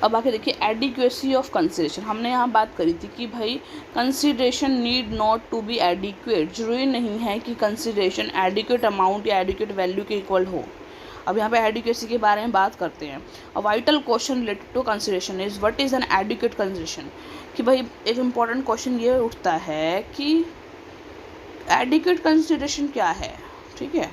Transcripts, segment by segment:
अब आके देखिए एडिक्वेसी ऑफ कंसिडरेशन। हमने यहाँ बात करी थी कि भाई consideration need not to be adequate, जरूरी नहीं है कि कंसिडरेशन एडिक्वेट अमाउंट या एडिक्वेट वैल्यू के इक्वल हो। अब यहाँ पे एडिक्वेसी के बारे में बात करते हैं। A vital question related to consideration is what is an adequate consideration, कि भाई एक इम्पॉर्टेंट क्वेश्चन ये उठता है कि एडिक्वेट कंसिडरेशन क्या है, ठीक है,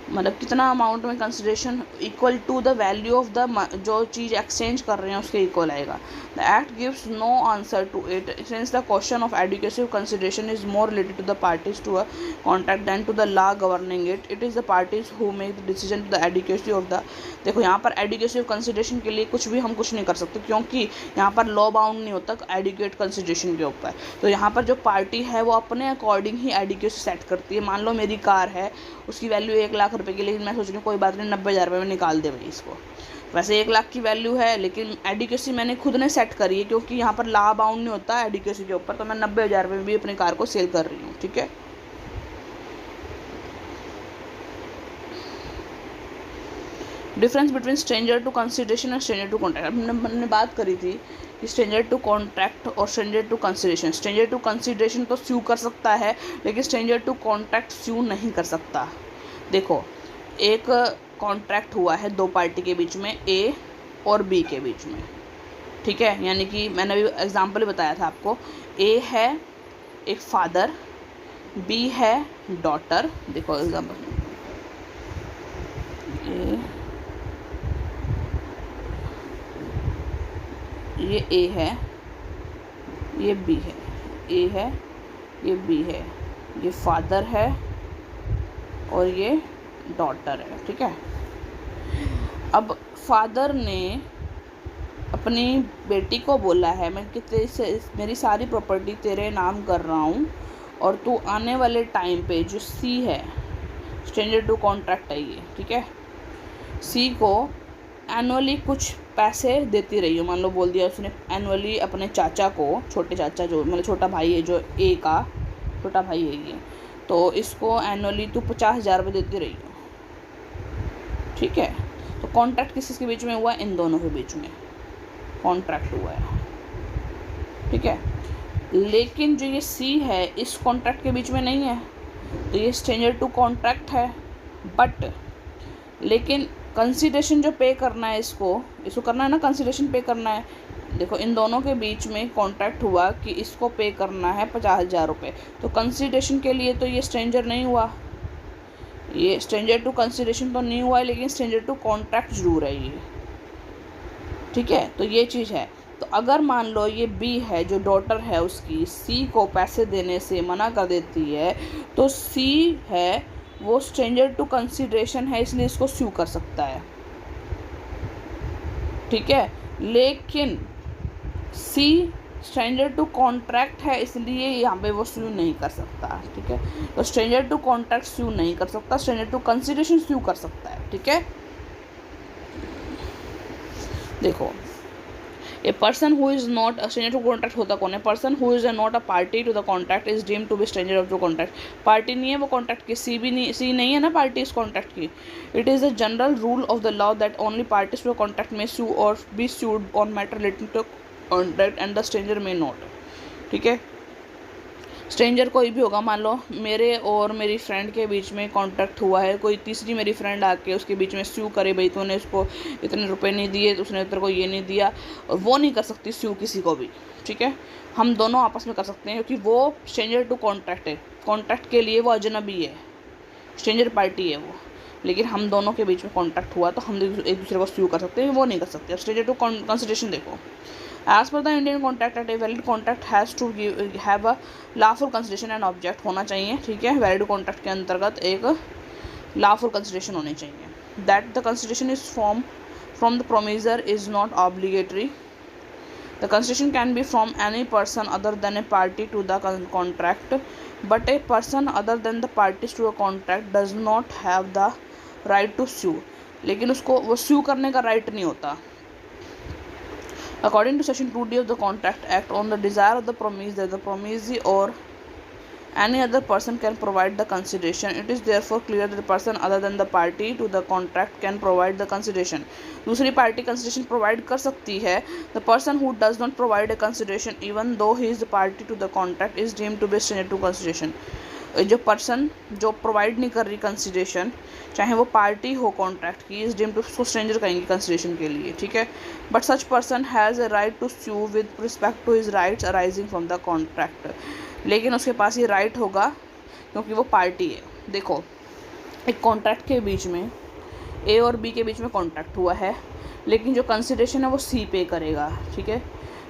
मतलब कितना अमाउंट में consideration equal to the value of the जो चीज़ एक्सचेंज कर रहे हैं उसके इक्वल आएगा। The act gives no answer to it since the question of adequacy of consideration is more related to the parties to a contract than to the law governing it is the parties who make the decision to the adequacy of the. देखो यहाँ पर एडुकेसिव consideration के लिए कुछ नहीं कर सकते, क्योंकि यहाँ पर लॉ बाउंड नहीं होता एडुकेट कंसिडरेशन के ऊपर। तो यहाँ पर जो पार्टी है वो अपने अकॉर्डिंग ही एडुकेसी सेट करती है। मान लो मेरी कार है, उसकी वैल्यू 1 लाख रुपए की, लेकिन मैं सोच रही हूँ कोई बात नहीं 90,000 रुपये में निकाल दे भाई इसको। वैसे 1 लाख की वैल्यू है, लेकिन एडुकेसी मैंने खुद ने सेट करी है, क्योंकि यहाँ पर लॉ बाउंड नहीं होता एडुकेसी के ऊपर। तो मैं 90,000 रुपये में भी अपनी कार को सेल कर रही हूँ, ठीक है। Difference between stranger to consideration और स्ट्रेंजर टू कॉन्ट्रैक्ट। हमने बात करी थी कि स्ट्रेंजर टू कॉन्ट्रैक्ट और stranger to consideration. Stranger to consideration तो स्यू कर सकता है, लेकिन स्ट्रेंजर टू कॉन्ट्रैक्ट स्यू नहीं कर सकता। देखो एक कॉन्ट्रैक्ट हुआ है दो पार्टी के बीच में, ए और बी के बीच में, ठीक है। यानी कि मैंने अभी एग्जांपल बताया था आपको, ए है एक फादर, बी है डॉटर। देखो एग्जांपल, ये ए है, ये बी है, ए है, ये बी है, ये फादर है और ये डॉटर है, ठीक है। अब फादर ने अपनी बेटी को बोला है मैं कि मेरी सारी प्रॉपर्टी तेरे नाम कर रहा हूँ, और तू आने वाले टाइम पे जो सी है, स्ट्रेंजर टू कॉन्ट्रैक्ट है ये, ठीक है, सी को एनुअली कुछ पैसे देती रही हो। मान लो बोल दिया उसने एनुअली अपने चाचा को, छोटे चाचा जो मतलब छोटा भाई है, जो ए का छोटा भाई है ये, तो इसको एनुअली तू 50,000 रुपये देती रही हो, ठीक है। तो कॉन्ट्रैक्ट किसके बीच में हुआ? इन दोनों के बीच में कॉन्ट्रैक्ट हुआ है, ठीक है। लेकिन जो ये सी है इस कॉन्ट्रैक्ट के बीच में नहीं है, तो ये स्ट्रेंजर टू कॉन्ट्रैक्ट है। बट लेकिन कंसिडरेशन जो पे करना है, इसको करना है ना, कंसिडरेशन पे करना है। देखो इन दोनों के बीच में कॉन्ट्रैक्ट हुआ कि इसको पे करना है 50,000 रुपये, तो कंसिडरेशन के लिए तो ये स्ट्रेंजर नहीं हुआ, ये स्ट्रेंजर टू कंसिडरेशन तो नहीं हुआ है, लेकिन स्ट्रेंजर टू कॉन्ट्रैक्ट जरूर है ये, ठीक है। तो ये चीज़ है। तो अगर मान लो ये बी है जो डॉटर है उसकी, सी को पैसे देने से मना कर देती है, तो सी है वो स्ट्रेंजर टू कंसिडरेशन है, इसलिए इसको स्यू कर सकता है, ठीक है। लेकिन सी स्ट्रेंजर टू कॉन्ट्रैक्ट है, इसलिए यहाँ पे वो स्यू नहीं कर सकता, ठीक है। तो स्ट्रेंजर टू कॉन्ट्रैक्ट स्यू नहीं कर सकता, स्ट्रेंजर टू कंसिडरेशन स्यू कर सकता है, ठीक है। देखो a person who is not a stranger to contract होता कौन है? Person who is not a party to the contract is deemed to be stranger of the contract. Party नहीं है वो कॉन्ट्रैक्ट की, सी नहीं है ना पार्टी इस कॉन्ट्रैक्ट की। It is the general rule of the law that only parties to contract may sue और be sued on matter relating to contract and the stranger may not, ठीक है। स्ट्रेंजर कोई भी होगा, मान लो मेरे और मेरी फ्रेंड के बीच में कॉन्ट्रैक्ट हुआ है, कोई तीसरी मेरी फ्रेंड आके उसके बीच में स्यू करे, भाई तूने उसको इतने रुपए नहीं दिए, उसने तेरे को ये नहीं दिया, और वो नहीं कर सकती स्यू किसी को भी, ठीक है। हम दोनों आपस में कर सकते हैं, क्योंकि वो स्ट्रेंजर टू कॉन्ट्रैक्ट है, कॉन्ट्रैक्ट के लिए वो अजनबी है, स्ट्रेंजर पार्टी है वो। लेकिन हम दोनों के बीच में कॉन्ट्रैक्ट हुआ तो हम एक दूसरे को स्यू कर सकते हैं, वो नहीं कर सकते। अब स्ट्रेंजर टू कंसिडरेशन देखो, as per the Indian Contract Act a valid contract has to have a lawful consideration and object होना चाहिए, ठीक है। वैलिड कॉन्ट्रैक्ट के अंतर्गत एक लॉफुल कंसिडरेशन होनी चाहिए। That the consideration is from the promisor is not obligatory. The consideration can be from any person other than a party to the contract, but a person other than the parties to a contract does not have the right to sue. लेकिन उसको वो स्यू करने का right नहीं होता। According to Section 2D of the Contract Act, on the desire of the promisee or any other person can provide the consideration. It is therefore clear that the person other than the party to the contract can provide the consideration. दूसरी party consideration provide कर सकती है. The person who does not provide a consideration even though he is the party to the contract is deemed to be stranger to consideration. जो person जो provide नहीं कर रही consideration, चाहे वो पार्टी हो कॉन्ट्रैक्ट की, इज डीम्ड टू, उसको स्ट्रेंजर कहेंगे कंसिडरेशन के लिए. ठीक है. But such person has a right to sue with respect to his rights arising from the contract. लेकिन उसके पास ये राइट होगा क्योंकि वो पार्टी है. देखो, एक कॉन्ट्रैक्ट के बीच में ए और बी के बीच में कॉन्ट्रैक्ट हुआ है, लेकिन जो कंसिडरेशन है वो सी पे करेगा. ठीक है.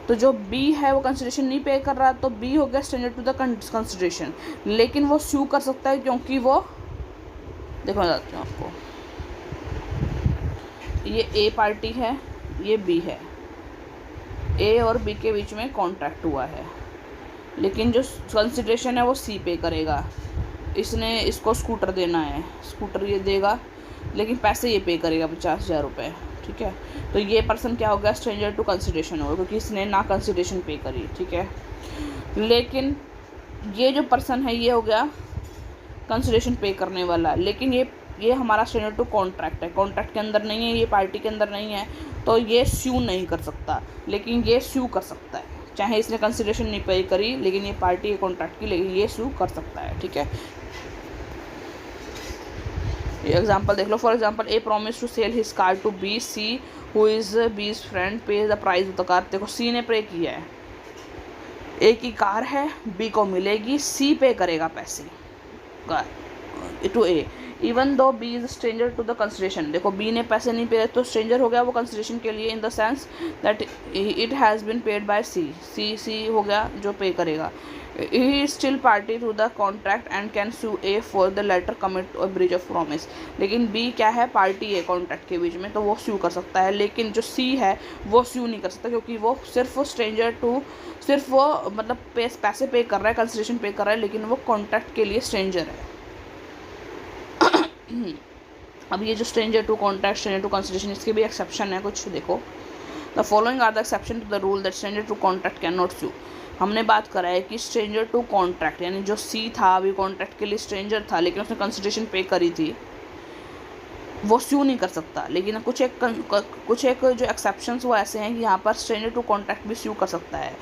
तो जो बी है वो कंसिडरेशन नहीं पे कर रहा, तो बी हो गया स्ट्रेंजर टू द कंसिडरेशन, लेकिन वो स्यू कर सकता है क्योंकि वो, देखो मैं बताती हूँ आपको, ये ए पार्टी है, ये बी है, ए और बी के बीच में कॉन्ट्रैक्ट हुआ है, लेकिन जो कंसिडरेशन है वो सी पे करेगा. इसने इसको स्कूटर देना है, स्कूटर ये देगा, लेकिन पैसे ये पे करेगा 50,000 रुपये. ठीक है. तो ये पर्सन क्या हो गया, स्ट्रेंजर टू कंसिडरेशन होगा क्योंकि इसने ना कंसिडरेशन पे करी. ठीक है. लेकिन ये जो पर्सन है ये हो गया कंसिडरेशन पे करने वाला, लेकिन ये हमारा स्ट्रेंजर टू कॉन्ट्रैक्ट है, कॉन्ट्रैक्ट के अंदर नहीं है, ये पार्टी के अंदर नहीं है, तो ये स्यू नहीं कर सकता. लेकिन ये स्यू कर सकता है, चाहे इसने कंसिडरेशन नहीं पे करी, लेकिन ये पार्टी है कॉन्ट्रैक्ट की, लेकिन ये स्यू कर सकता है. ठीक है. ये एग्जाम्पल देख लो. For example, A promise to sell his car to B, C who is B's friend pay the price of the car. देखो, सी ने पे किया है, ए की कार है, बी को मिलेगी, सी पे करेगा पैसे to A, even though B is stranger to the consideration. देखो, बी ने पैसे नहीं पे तो स्ट्रेंजर हो गया वो कंसिडरेशन के लिए, in the sense that it has been paid by C हो गया जो पे करेगा. He is still party to the contract and can sue A for the latter commit और ब्रीच ऑफ प्रॉमिस. लेकिन बी क्या है, पार्टी है contract के बीच में, तो वो स्यू कर सकता है. लेकिन जो सी है वो स्यू नहीं कर सकता क्योंकि वो सिर्फ स्ट्रेंजर टू, सिर्फ वो मतलब पैसे पे कर रहा है, कंसिडरेशन पे कर रहा है, लेकिन वो कॉन्ट्रैक्ट के लिए स्ट्रेंजर है. अब ये जो stranger to contract, stranger to consideration, इसके भी एक्सेप्शन है कुछ. देखो, the following are the exception to the rule that stranger to contract cannot sue. हमने बात करा है कि स्ट्रेंजर टू कॉन्ट्रैक्ट, यानी जो सी था अभी कॉन्ट्रैक्ट के लिए स्ट्रेंजर था, लेकिन उसने कंसिडरेशन पे करी थी, वो स्यू नहीं कर सकता. लेकिन कुछ एक जो एक्सेप्शंस वो ऐसे हैं कि यहाँ पर स्ट्रेंजर टू कॉन्ट्रैक्ट भी स्यू कर सकता है.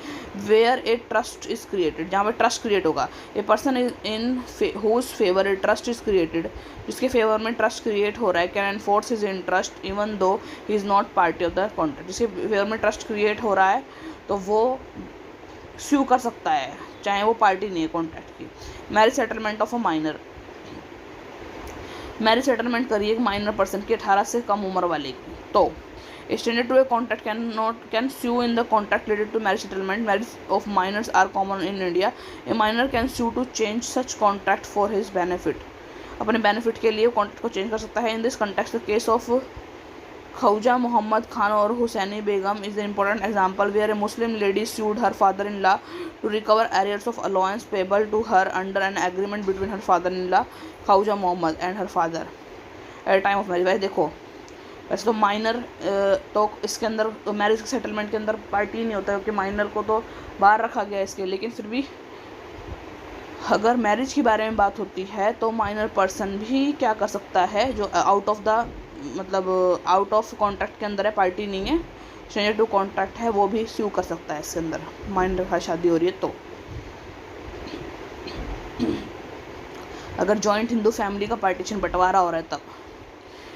Where a trust is created, जहाँ पर ट्रस्ट क्रिएट होगा. A person in whose favour a trust is created, जिसके फेवर में ट्रस्ट क्रिएट हो रहा है, can enforce his interest even though he is not party of the contract. जिसके favour में ट्रस्ट क्रिएट हो रहा है तो वो स्यू कर सकता है, चाहे वो पार्टी नहीं है कॉन्ट्रैक्ट की. Marriage settlement of a minor, marriage settlement करिए एक माइनर पर्सन की 18 से कम उम्र वाले की, तो stranger to a contract can sue in the contract related to marriage settlement. Marriage of minors are common in India. A minor can sue to change such contract for his benefit, अपने benefit के लिए contract को change कर सकता है. In this context the case of Khwaja Mohammad Khan और हुसैनी बेगम is an important example where a Muslim lady sued her father-in-law to recover arrears of allowance payable to her under an agreement between her father-in-law Khwaja Mohammad and her father at time of marriage. वैसे देखो, वैसे तो minor तो इसके अंदर marriage settlement के अंदर party नहीं होता क्योंकि माइनर को तो बाहर रखा गया इसके, लेकिन फिर भी अगर मैरिज के बारे में बात होती है तो माइनर पर्सन भी क्या कर सकता है, जो आउट ऑफ द मतलब आउट ऑफ कॉन्ट्रैक्ट के अंदर है, पार्टी नहीं है, स्ट्रेंजर टू कॉन्ट्रैक्ट है, वो भी स्यू कर सकता है इसके अंदर. माइनर का शादी हो रही है तो अगर जॉइंट हिंदू फैमिली का पार्टीशन बंटवारा हो रहा है तब.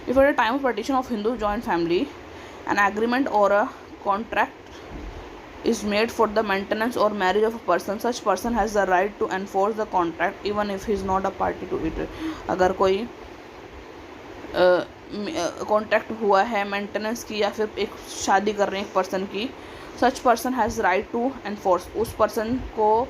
If at the time of partition of Hindu joint family an agreement और a contract is made for the maintenance or marriage of a person, such person has the right to enforce the contract even if he is not a party to it. अगर कोई contract हुआ है maintenance की या फिर एक शादी कर रहे हैं एक पर्सन की, such person has right to enforce, उस पर्सन को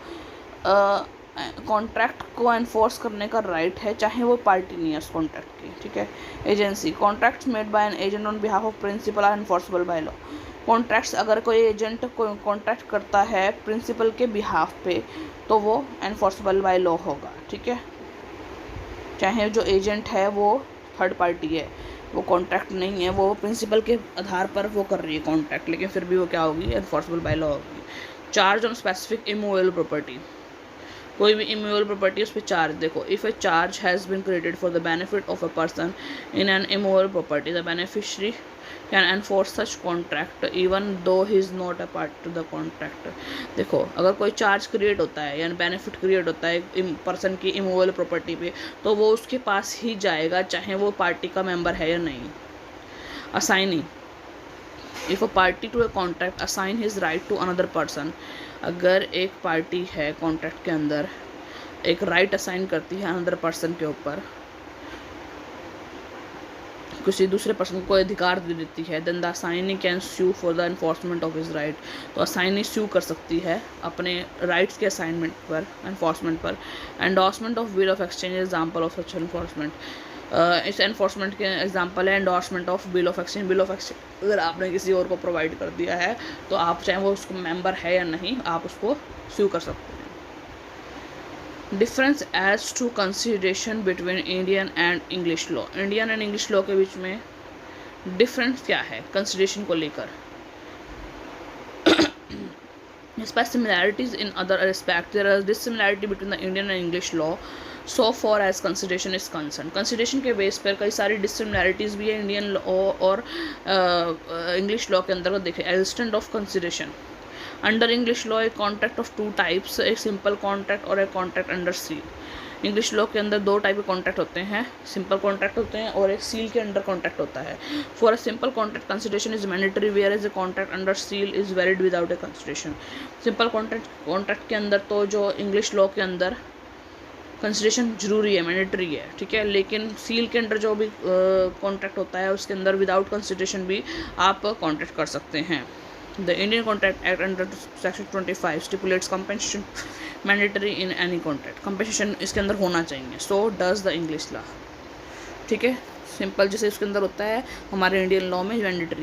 कॉन्ट्रैक्ट को एनफोर्स करने का राइट है चाहे वो पार्टी नहीं है उस कॉन्ट्रैक्ट की. ठीक है. Agency, contracts made by an agent on behalf of principal are enforceable by law. Contracts अगर कोई एजेंट को कॉन्ट्रैक्ट करता है प्रिंसिपल के बिहाफ पे तो वो एनफोर्सेबल बाय लॉ होगा. ठीक है. चाहे जो एजेंट है वो थर्ड पार्टी है, वो कॉन्ट्रैक्ट नहीं है, वो प्रिंसिपल के आधार पर वो कर रही है कॉन्ट्रैक्ट, लेकिन फिर भी वो क्या होगी, एनफोर्सेबल बाय लॉ होगी. Charge on specific immovable property, कोई भी इमूवेबल प्रॉपर्टी उस पर चार्ज देखो, if a charge has been created for the benefit of a person in an immovable property the beneficiary can enforce such contract even though he is not a part to the contract. देखो अगर कोई charge create होता है या benefit create होता है person की immovable property पे, तो वो उसके पास ही जाएगा चाहे वो पार्टी का मेंबर है या नहीं। Assigning, if a party to a contract assign his right to another person, अगर एक पार्टी है कॉन्ट्रैक्ट के अंदर एक राइट असाइन करती है अनदर पर्सन के ऊपर, किसी दूसरे पर्सन को अधिकार दे देती है, then the assignee can sue for the enforcement of his right. तो असाइनी स्यू कर सकती है अपने राइट्स के असाइनमेंट पर, एनफोर्समेंट पर। Endorsement of bill of exchange example of such enforcement, इस एनफोर्समेंट के एग्जाम्पल है endorsement of bill of exchange. Bill of exchange अगर आपने किसी और को प्रोवाइड कर दिया है तो आप चाहे वो उसको मेंबर है या नहीं, आप उसको स्यू कर सकते हैं। Difference as to consideration between Indian and English law, Indian and English law के बीच में डिफरेंस क्या है कंसिडरेशन को लेकर। Despite similarities in other respects, there is dissimilarity between the Indian and English law so far as consideration is concerned. Consideration के base पर कई सारी dissimilarities भी है इंडियन लॉ और इंग्लिश लॉ के अंतर्गत देखें। Extent of consideration, under English law a contract of two types, एक सिंपल कॉन्ट्रैक्ट और एक contract under seal. English law के अंदर दो टाइप के कॉन्ट्रैक्ट होते हैं, सिंपल कॉन्ट्रैक्ट होते हैं और एक सील के अंडर कॉन्ट्रैक्ट होता है। For a simple contract consideration is mandatory whereas a contract under seal is valid without a consideration. Simple contract के अंदर तो जो इंग्लिश लॉ के अंदर कंसिडरेशन जरूरी है, मैंडेटरी है, ठीक है, लेकिन सील के अंडर जो भी कॉन्ट्रैक्ट होता है उसके अंदर विदाउट कंसिडरेशन भी आप कॉन्ट्रैक्ट कर सकते हैं। The Indian Contract Act under Section 25 stipulates compensation mandatory in any contract. Compensation इसके अंदर होना चाहिए. So does the English law. ठीक है, सिंपल जैसे इसके अंदर होता है हमारे इंडियन लॉ में मैंडेटरी।